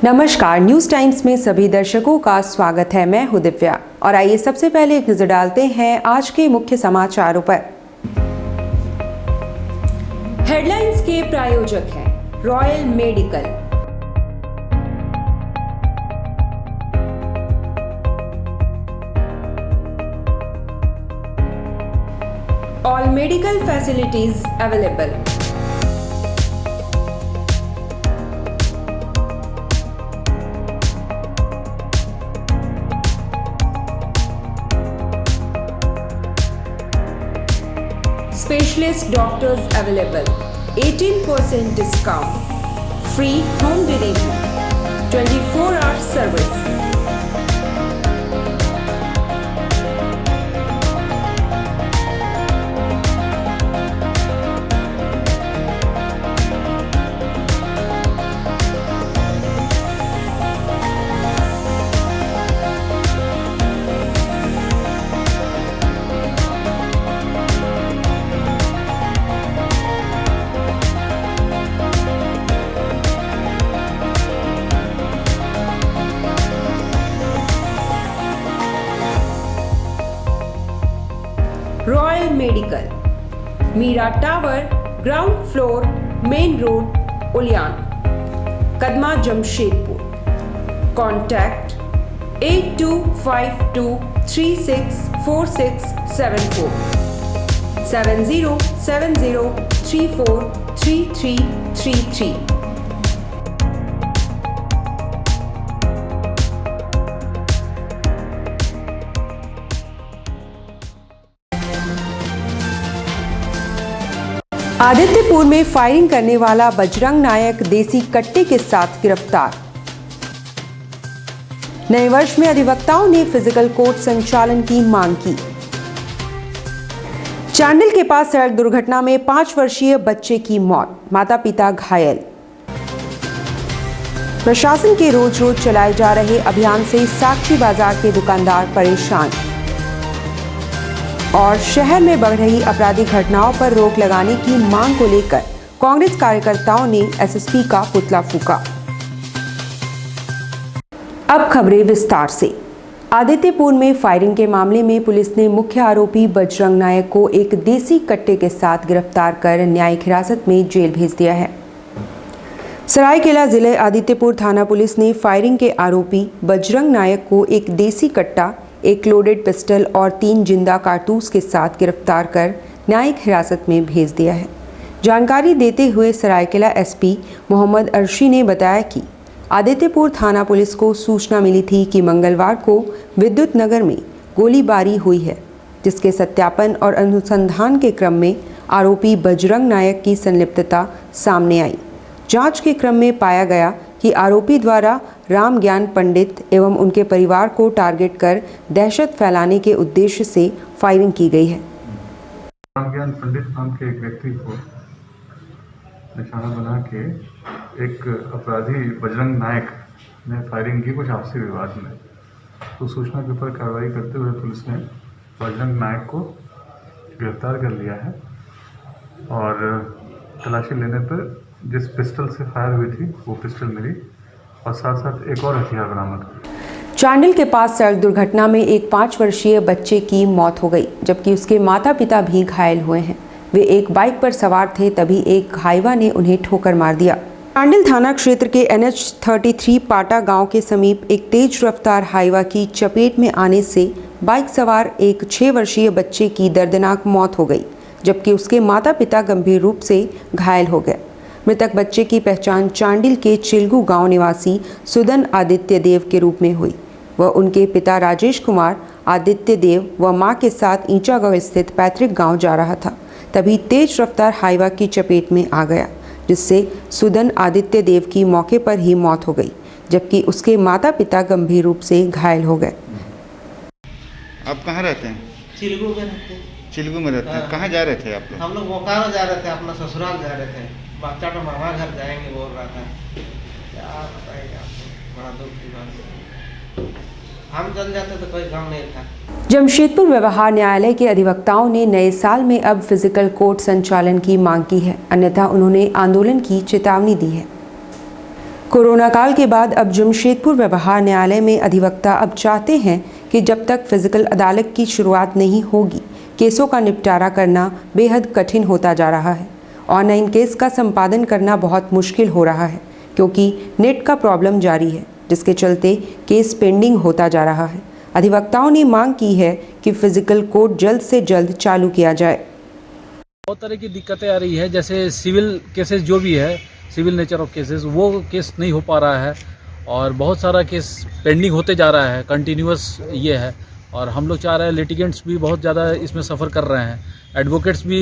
नमस्कार, news times में सभी दर्शकों का स्वागत है। मैं हूं दिव्या और आइए सबसे पहले एक नजर डालते हैं आज के मुख्य समाचारों पर। हेडलाइंस के प्रायोजक हैं royal medical. All medical facilities available. Specialist doctors available. 18% discount. Free home delivery. 24-hour service. Royal medical, Meera tower, ground floor, main road, Uliyan, Kadma, Jamshedpur. Contact 8252364674 7070343333। Adityapur में फायरिंग करने वाला बजरंग नायक देसी कट्टे के साथ गिरफ्तार। नए वर्ष में अधिवक्ताओं ने फिजिकल कोर्ट संचालन की मांग की। चांडिल के पास सड़क दुर्घटना में 5 वर्षीय बच्चे की मौत, माता पिता घायल। प्रशासन के रोज रोज चलाए जा रहे अभियान से साक्षी बाजार के दुकानदार परेशान। और शहर में बढ़ रही आपराधिक घटनाओं पर रोक लगाने की मांग को लेकर कांग्रेस कार्यकर्ताओं ने एसएसपी का पुतला फूंका। अब खबरें विस्तार से। आदित्यपुर में फायरिंग के मामले में पुलिस ने मुख्य आरोपी बजरंग नायक को एक देसी कट्टे के साथ गिरफ्तार कर न्यायिक हिरासत में जेल भेज दिया है। सरायकेला जिले आदित्यपुर थाना पुलिस ने फायरिंग के आरोपी बजरंग नायक को एक देसी कट्टा, एक लोडेड पिस्टल और 3 जिंदा कारतूस के साथ गिरफ्तार कर न्यायिक हिरासत में भेज दिया है। जानकारी देते हुए सरायकेला एसपी मोहम्मद अर्शी ने बताया कि आदित्यपुर थाना पुलिस को सूचना मिली थी कि मंगलवार को विद्युत नगर में गोलीबारी हुई है, जिसके सत्यापन और अनुसंधान के क्रम में आरोपी बजरंग नायक की संलिप्तता सामने आई। जांच के क्रम में पाया गया कि आरोपी द्वारा राम ज्ञान पंडित एवं उनके परिवार को टारगेट कर दहशत फैलाने के उद्देश्य से फायरिंग की गई है। राम ज्ञान पंडित नाम के एक व्यक्ति को निशाना बना के एक अपराधी बजरंग नायक ने फायरिंग की कुछ आपसी विवाद में। तो सूचना के ऊपर कार्रवाई करते हुए पुलिस ने बजरंग नायक को गिरफ्तार कर लिया है और तलाशी लेने पर जिस पिस्टल से फायर हुई थी वो पिस्टल मिली और साथ साथ एक और हथियार बरामद हुआ। चांडिल के पास सड़क दुर्घटना में एक 5 वर्षीय बच्चे की मौत हो गई, जबकि उसके माता पिता भी घायल हुए हैं। वे एक बाइक पर सवार थे, तभी एक हाईवा ने उन्हें ठोकर मार दिया। चांडिल थाना क्षेत्र के NH-33 पाटा गांव के समीप एक तेज रफ्तार हाईवा की चपेट में आने से बाइक सवार एक 6 वर्षीय बच्चे की दर्दनाक मौत हो गई, जबकि उसके माता पिता गंभीर रूप से घायल हो गए। मृतक बच्चे की पहचान चांडिल के चिलगू गांव निवासी सुदन आदित्य देव के रूप में हुई। वह उनके पिता राजेश कुमार आदित्य देव व मां के साथ ईंचागढ़ स्थित पैतृक गांव जा रहा था, तभी तेज रफ्तार हाईवा की चपेट में आ गया, जिससे सुदन आदित्य देव की मौके पर ही मौत हो गई, जबकि उसके माता पिता गंभीर रूप से घायल हो गए। आप कहाँ रहते हैं? चिलगू में रहते हैं। चिलगू में रहते हैं। कहाँ जा रहे थे आप लोग? हम लोग बोकारो जा रहे थे, अपना ससुराल जा रहे थे। बच्चा तो मामा घर जाएंगे बोल रहा था। क्या बताएंगे आपको, बड़ा दुख की बात। हम चल जाते तो कोई गम नहीं था। जमशेदपुर व्यवहार न्यायालय के अधिवक्ताओं ने नए साल में अब फिजिकल कोर्ट संचालन की मांग की है, अन्यथा उन्होंने आंदोलन की चेतावनी दी है। कोरोना काल के बाद अब जमशेदपुर व्यवहार न्यायालय में अधिवक्ता अब चाहते हैं कि जब तक फिजिकल अदालत की शुरुआत नहीं होगी, केसों का निपटारा करना बेहद कठिन होता जा रहा है। ऑनलाइन केस का संपादन करना बहुत मुश्किल हो रहा है क्योंकि नेट का प्रॉब्लम जारी है, जिसके चलते केस पेंडिंग होता जा रहा है। अधिवक्ताओं ने मांग की है कि फिजिकल कोर्ट जल्द से जल्द चालू किया जाए। बहुत तरह की दिक्कतें आ रही है, जैसे सिविल केसेस जो भी है, सिविल नेचर ऑफ केसेस, वो केस नहीं हो पा रहा है और बहुत सारा केस पेंडिंग होते जा रहा है, कंटिन्यूअस ये है। और हम लोग चाह रहे हैं, लिटिगेंट्स भी बहुत ज़्यादा इसमें सफ़र कर रहे हैं। एडवोकेट्स भी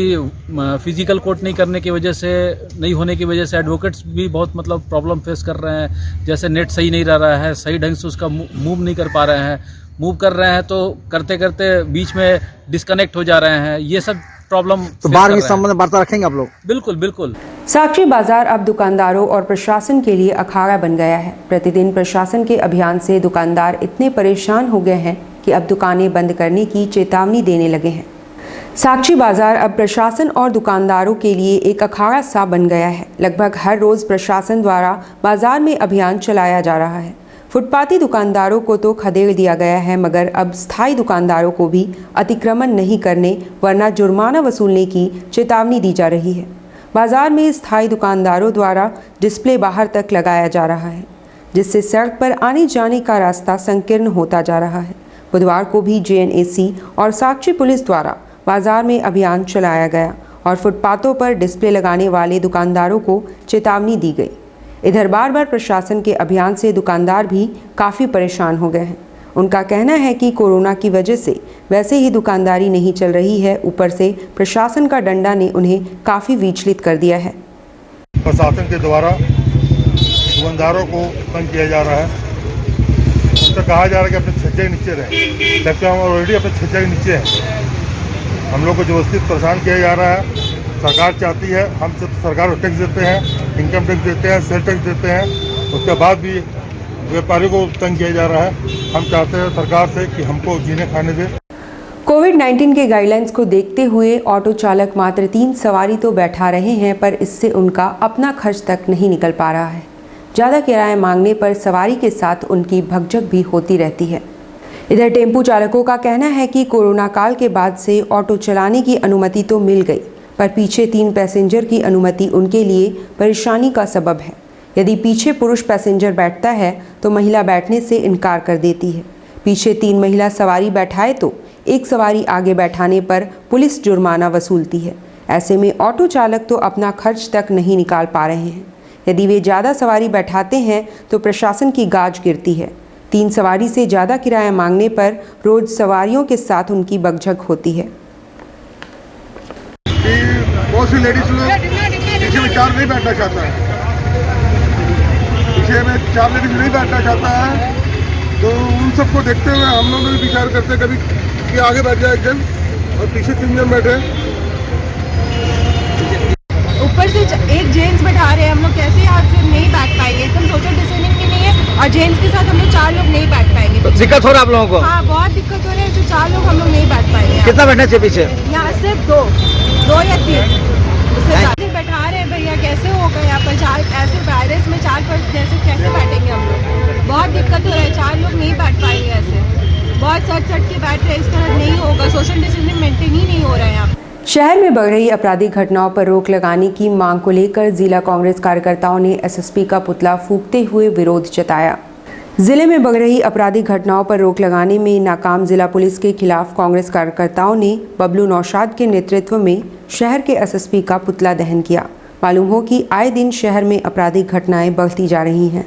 फिजिकल कोर्ट नहीं करने की वजह से, नहीं होने की वजह से एडवोकेट्स भी बहुत प्रॉब्लम फेस कर रहे हैं। जैसे नेट सही नहीं रह रहा है, सही ढंग से उसका मूव नहीं कर पा रहे हैं, मूव कर रहे हैं तो करते करते बीच में डिस्कनेक्ट हो जा रहे हैं। ये सब प्रॉब्लम तो बार भी संबंध वार्ता रखेंगे आप लोग? बिल्कुल बिल्कुल। साक्षी बाजार अब दुकानदारों और प्रशासन के लिए अखाड़ा बन गया है। प्रतिदिन प्रशासन के अभियान से दुकानदार इतने परेशान हो गए हैं कि अब दुकानें बंद करने की चेतावनी देने लगे हैं। साक्षी बाजार अब प्रशासन और दुकानदारों के लिए एक अखाड़ा सा बन गया है। लगभग हर रोज प्रशासन द्वारा बाजार में अभियान चलाया जा रहा है। फुटपाती दुकानदारों को तो खदेड़ दिया गया है, मगर अब स्थायी दुकानदारों को भी अतिक्रमण नहीं करने वरना जुर्माना वसूलने की चेतावनी दी जा रही है। बाजार में स्थायी दुकानदारों द्वारा डिस्प्ले बाहर तक लगाया जा रहा है, जिससे सड़क पर आने जाने का रास्ता संकीर्ण होता जा रहा है। बुधवार को भी JNAC और साक्षी पुलिस द्वारा बाजार में अभियान चलाया गया और फुटपाथों पर डिस्प्ले लगाने वाले दुकानदारों को चेतावनी दी गई। इधर बार बार प्रशासन के अभियान से दुकानदार भी काफ़ी परेशान हो गए हैं। उनका कहना है कि कोरोना की वजह से वैसे ही दुकानदारी नहीं चल रही है, ऊपर से प्रशासन का डंडा ने उन्हें काफ़ी विचलित कर दिया है। प्रशासन के द्वारा दुकानदारों को तंग किया जा रहा है। उनसे कहा जा रहा है कि अपने छज्जे के नीचे रहें, जबकि हम ऑलरेडी अपने छज्जे के नीचे हैं। हम लोग को व्यवस्थित परेशान किया जा रहा है। सरकार चाहती है, हम सब सरकार को टैक्स देते हैं, इनकम टैक्स देते हैं, सेल टैक्स देते हैं, उसके बाद भी व्यापारियों को तंग किया जा रहा है। हम चाहते हैं सरकार से कि हमको जीने खाने दे। कोविड-19 के गाइडलाइंस को देखते हुए ऑटो चालक मात्र 3 सवारी तो बैठा रहे हैं, पर इससे उनका अपना खर्च तक नहीं निकल पा रहा है। ज़्यादा किराया मांगने पर सवारी के साथ उनकी भगदड़ भी होती रहती है। इधर टेम्पू चालकों का कहना है कि कोरोना काल के बाद से ऑटो चलाने की अनुमति तो मिल गई, पर पीछे 3 पैसेंजर की अनुमति उनके लिए परेशानी का सबब है। यदि पीछे पुरुष पैसेंजर बैठता है तो महिला बैठने से इनकार कर देती है। पीछे 3 महिला सवारी बैठाए तो एक सवारी आगे बैठाने पर पुलिस जुर्माना वसूलती है। ऐसे में ऑटो चालक तो अपना खर्च तक नहीं निकाल पा रहे हैं। यदि वे ज़्यादा सवारी बैठाते हैं तो प्रशासन की गाज गिरती है। 3 सवारी से ज़्यादा किराया मांगने पर रोज सवारियों के साथ उनकी बकझक होती है। बहुत सी लेडीज लोग पीछे में 4 नहीं बैठना चाहता है, पीछे में 4 लेडीज नहीं बैठना चाहता है, तो उन सबको देखते हुए हम लोग भी विचार करते हैं कभी कि आगे बैठ जाए एक जन और पीछे 3 जन बैठे। ऊपर से एक जेंट्स बैठा रहे हैं, हम लोग कैसे यहाँ से नहीं बैठ पाएंगे, एकदम सोशल डिस्टेंसिंग के नहीं है और जेंट्स के साथ हम लोग 4 लोग नहीं बैठ पाएंगे। तो दिक्कत हो रहा है आप लोगों को? हाँ, बहुत दिक्कत हो रही है, ऐसे 4 लोग हम लोग नहीं बैठ पाएंगे। कितना बैठना चाहिए पीछे? यहाँ सिर्फ 2 या 3 उससे ज़्यादा बैठा रहे हैं भैया, कैसे होगा यहाँ पर 4 ऐसे वायरस में 4 पर जैसे कैसे बैठेंगे हम लोग? बहुत दिक्कत हो रहा है, 4 लोग नहीं बैठ पाएंगे ऐसे, बहुत सट के बैठ रहे हैं, इस तरह नहीं होगा, सोशल डिस्टेंसिंग मेंटेन ही नहीं हो रहा है यहाँ। शहर में बढ़ रही आपराधिक घटनाओं पर रोक लगाने की मांग को लेकर जिला कांग्रेस कार्यकर्ताओं ने SSP का पुतला फूंकते हुए विरोध जताया। जिले में बढ़ रही आपराधिक घटनाओं पर रोक लगाने में नाकाम जिला पुलिस के खिलाफ कांग्रेस कार्यकर्ताओं ने बबलू नौशाद के नेतृत्व में शहर के SSP का पुतला दहन किया। मालूम हो कि आए दिन शहर में आपराधिक घटनाएं बढ़ती जा रही हैं।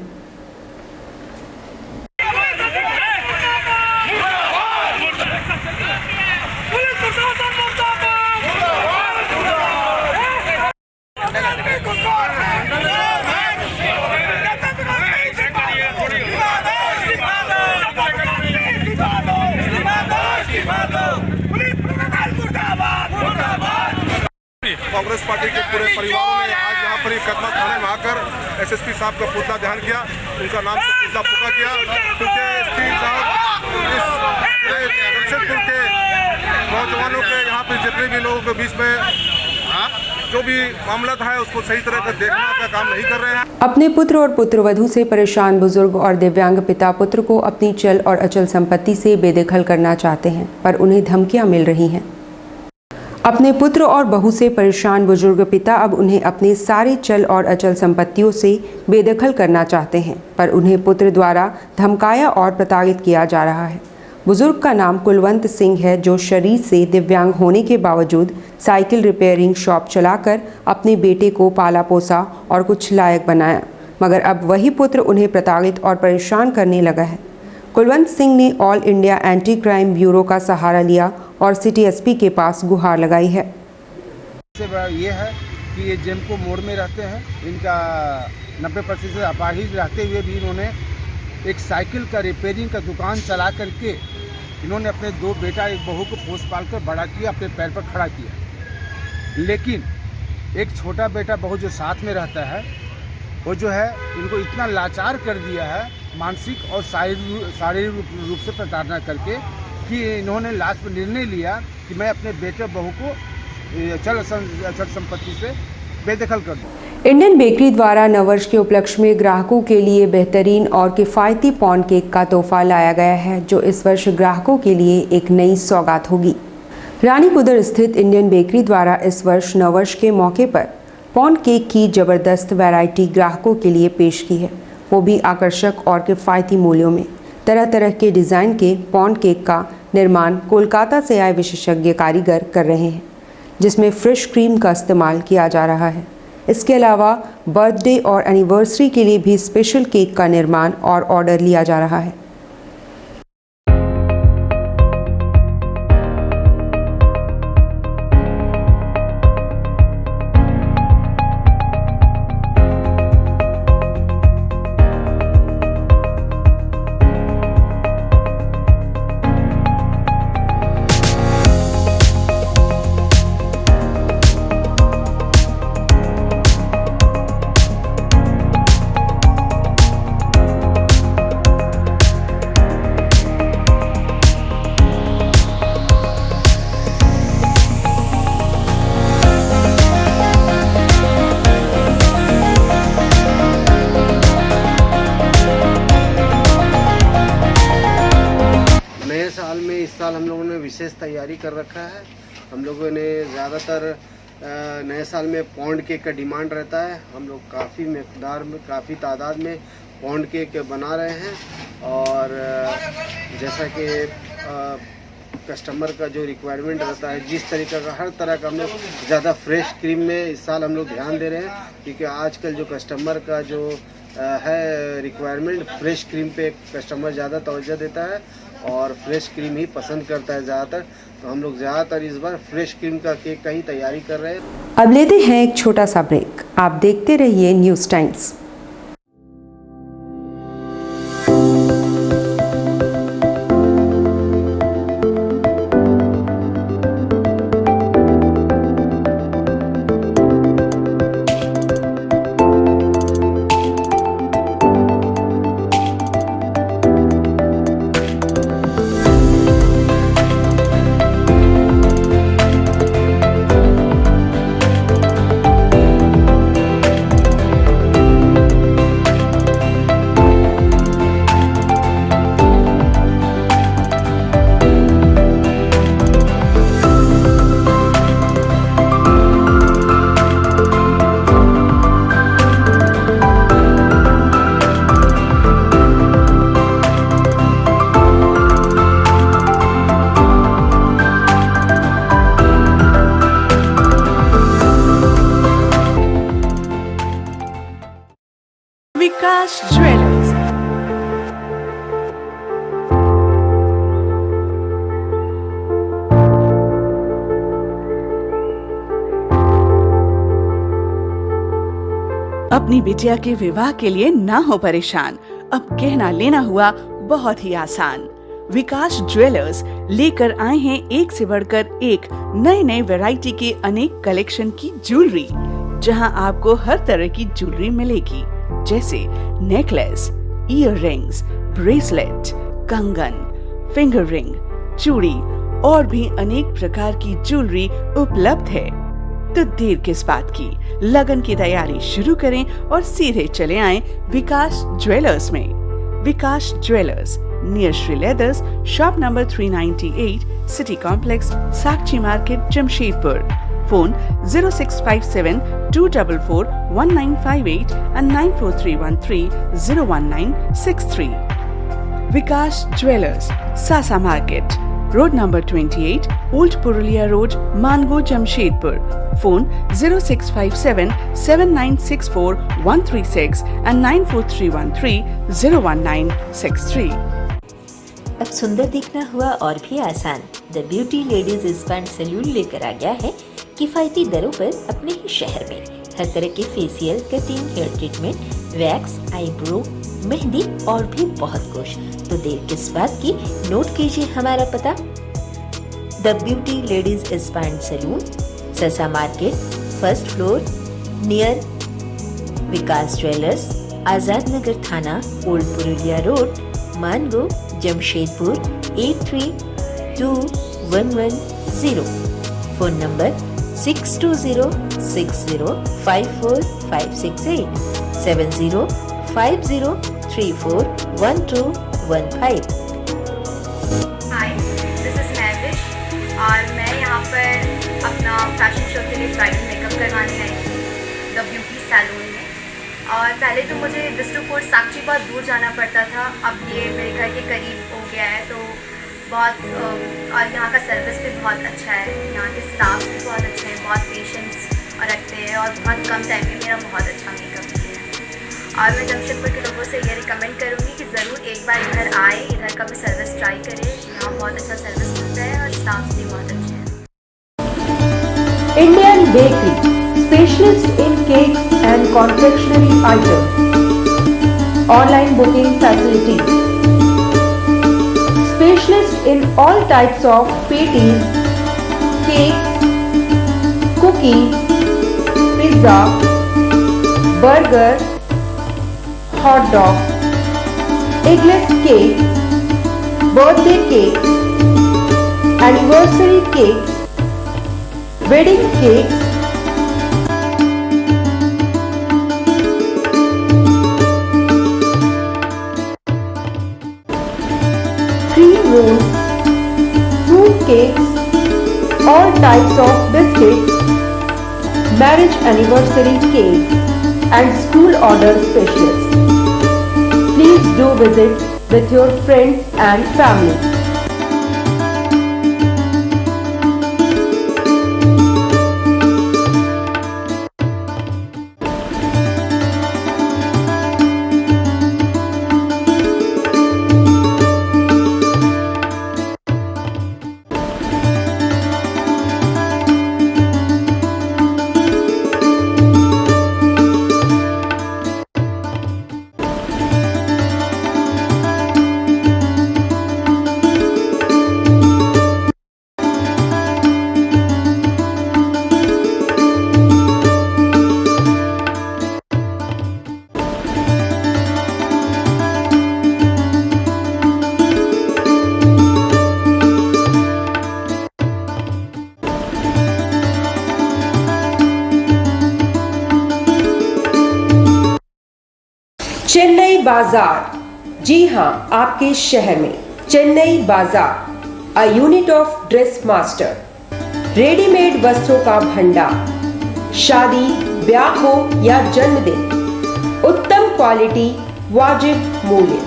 कांग्रेस पार्टी के पूरे परिवारों ने आज यहाँ पर कदमा थाने में आकर SSP साहब का पुतला दहन किया, उनका नाम से पुतला फूंका किया, क्योंकि SP साहब इस जमशेदपुर के नौजवानों के यहाँ पर जितने भी लोगों के बीच में जो भी मामला था उसको सही तरह से देखने का काम नहीं कर रहे हैं। अपने पुत्र और पुत्रवधू से परेशान बुजुर्ग और दिव्यांग पिता पुत्र को अपनी चल और अचल संपत्ति से बेदखल करना चाहते हैं, पर उन्हें धमकियां मिल रही हैं। अपने पुत्र और बहू से परेशान बुजुर्ग पिता अब उन्हें अपने सारे चल और अचल संपत्तियों से बेदखल करना चाहते हैं, पर उन्हें पुत्र द्वारा धमकाया और प्रताड़ित किया जा रहा है। बुजुर्ग का नाम कुलवंत सिंह है, जो शरीर से दिव्यांग होने के बावजूद साइकिल रिपेयरिंग शॉप चलाकर अपने बेटे को पाला पोसा और कुछ लायक बनाया, मगर अब वही पुत्र उन्हें प्रताड़ित और परेशान करने लगा है। कुलवंत सिंह ने all India anti crime bureau का सहारा लिया और सिटी एसपी के पास गुहार लगाई है। सबसे बड़ा ये है कि ये जेमको मोड़ में रहते हैं, इनका 90% अपाहिज रहते हुए भी इन्होंने एक साइकिल का रिपेयरिंग का दुकान चला करके इन्होंने अपने 2 बेटा 1 बहू को पोस पाल कर बड़ा किया, अपने पैर पर खड़ा किया। लेकिन एक छोटा बेटा बहू जो साथ में रहता है, वो जो है इनको इतना लाचार कर दिया है, मानसिक और शारीरिक रूप से प्रताड़ना करके, कि इन्होंने लास्ट में निर्णय लिया कि मैं अपने बेटे बहू को अचल संपत्ति से बेदखल कर दूँ। इंडियन बेकरी द्वारा नववर्ष के उपलक्ष्य में ग्राहकों के लिए बेहतरीन और किफ़ायती पॉन्ड केक का तोहफा लाया गया है, जो इस वर्ष ग्राहकों के लिए एक नई सौगात होगी। रानीपुदर स्थित इंडियन बेकरी द्वारा इस वर्ष नववर्ष के मौके पर पॉन्ड केक की ज़बरदस्त वैरायटी ग्राहकों के लिए पेश की है, वो भी आकर्षक और किफ़ायती मूल्यों में। तरह तरह के डिज़ाइन के पॉन्ड केक का निर्माण कोलकाता से आए विशेषज्ञ कारीगर कर रहे हैं, जिसमें फ्रेश क्रीम का इस्तेमाल किया जा रहा है। इसके अलावा बर्थडे और एनिवर्सरी के लिए भी स्पेशल केक का निर्माण और ऑर्डर लिया जा रहा है। इस साल हम लोगों ने विशेष तैयारी कर रखा है। हम लोगों ने ज़्यादातर नए साल में पौंड केक का डिमांड रहता है। हम लोग काफ़ी मकदार में, काफ़ी तादाद में पौंड केक बना रहे हैं, और जैसा कि कस्टमर का जो रिक्वायरमेंट रहता है, जिस तरीके का हर तरह का हम लोग ज़्यादा फ्रेश क्रीम में इस साल हम लोग ध्यान दे रहे हैं, क्योंकि आजकल जो कस्टमर का जो है रिक्वायरमेंट, फ्रेश क्रीम पे कस्टमर ज़्यादा तवज्जो देता है और फ्रेश क्रीम ही पसंद करता है ज़्यादातर। तो हम लोग ज़्यादातर इस बार फ्रेश क्रीम का केक का ही तैयारी कर रहे हैं। अब लेते हैं एक छोटा सा ब्रेक। आप देखते रहिए न्यूज़ टाइम्स। विकास ज्वेलर्स। अपनी बिटिया के विवाह के लिए ना हो परेशान, अब कहना लेना हुआ बहुत ही आसान। विकास ज्वेलर्स लेकर आए हैं एक से बढ़कर एक नए नए वैरायटी के अनेक कलेक्शन की ज्वेलरी, जहां आपको हर तरह की ज्वेलरी मिलेगी, जैसे नेकलेस, ईयर रिंग्स, ब्रेसलेट, कंगन, फिंगर रिंग, चूड़ी और भी अनेक प्रकार की ज्वेलरी उपलब्ध है। तो देर किस बात की। लगन की तैयारी शुरू करें और सीधे चले आएं विकास ज्वेलर्स में। Vikas jewellers, near Shri leathers, shop number 398, city complex, Sakshi market, Jamshedpur. Phone 0657 244 1958 and 94313 01963. Vikas jewellers, Sasa market, road number 28, old Purulia road, Mango, Jamshedpur. Phone 0657 7964 136 and 94313 01963. अब सुंदर दिखना हुआ और भी आसान। The beauty ladies spa and salon लेकर आ गया है किफ़ायती दरों पर अपने ही शहर में। हर तरह के facial, cutting, hair treatment, wax, eyebrow, mehndi और भी बहुत कुछ। तो देर किस बात की, नोट कीजिए हमारा पता। The beauty ladies spa and salon, Sasa market, first floor, near Vikas jewellers, Azad Nagar थाना, old Purulia road, Mango, Jamshedpur 832110। Phone number 6206054568 7050341215। Hi, this is Mavish और मैं यहाँ पर अपना फैशन शो के लिए ब्राइडल मेकअप करवाने आई थी द ब्यूटी सैलून में। और पहले तो मुझे बिस्टुपुर साक्षी बहुत दूर जाना पड़ता था, अब ये मेरे घर के करीब हो गया है, तो बहुत और यहाँ का सर्विस भी बहुत अच्छा है। यहाँ के स्टाफ भी बहुत अच्छे हैं, बहुत पेशेंस रखते हैं और बहुत कम टाइम में मेरा बहुत अच्छा मेकअप किया है। और मैं जमशेदपुर के लोगों से ये रिकमेंड करूँगी कि ज़रूर एक बार इधर आए, इधर का भी सर्विस ट्राई करें। यहाँ बहुत अच्छा सर्विस मिलता है और स्टाफ भी बहुत अच्छे हैं। Indian Bakery, specialist in cakes and confectionery items. Online booking facilities. Specialist in all types of patties, cakes, cookies, pizza, burger, hot dog, eggless cake, birthday cake, anniversary cakes, wedding cakes, cream rolls, fruit cakes, all types of biscuits, marriage anniversary cake and school order specials. Please do visit with your friends and family. Chennai बाजार, जी हाँ, आपके शहर में चेन्नई बाजार, a unit of dress master, readymade वस्त्रों का भंडार। शादी, ब्याह हो या जन्मदिन, उत्तम क्वालिटी, वाजिब मूल्य।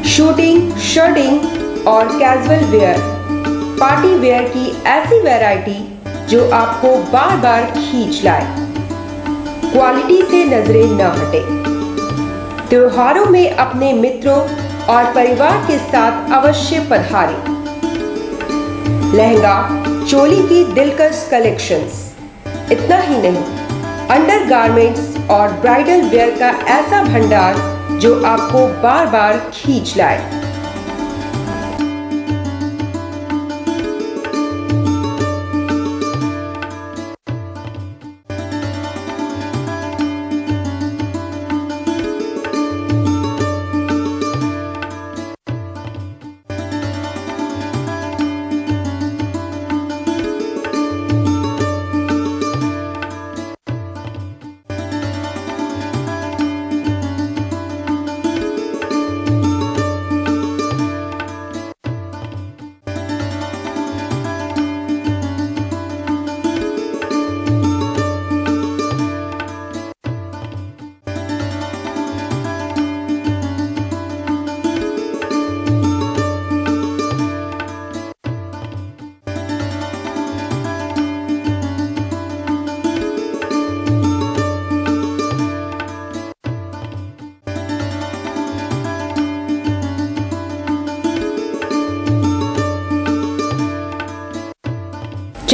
शूटिंग, शर्टिंग और कैजुअल वेयर, पार्टी वेयर की ऐसी वैरायटी जो आपको बार बार खींच लाए। क्वालिटी से नजरें न हटे। त्योहारों में अपने मित्रों और परिवार के साथ अवश्य पधारें। लहंगा, चोली की दिलकश कलेक्शंस। इतना ही नहीं, अंडरगारमेंट्स और ब्राइडल वेयर का ऐसा भंडार जो आपको बार बार खींच लाए।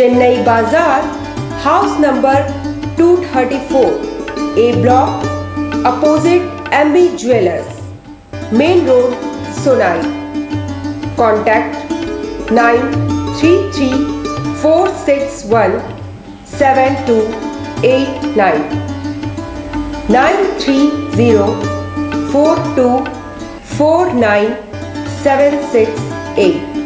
चेन्नई बाजार, house number 234, A block, opposite MB Jewelers, Main Road, Sonai. Contact 933-461-7289, 930-4249-768.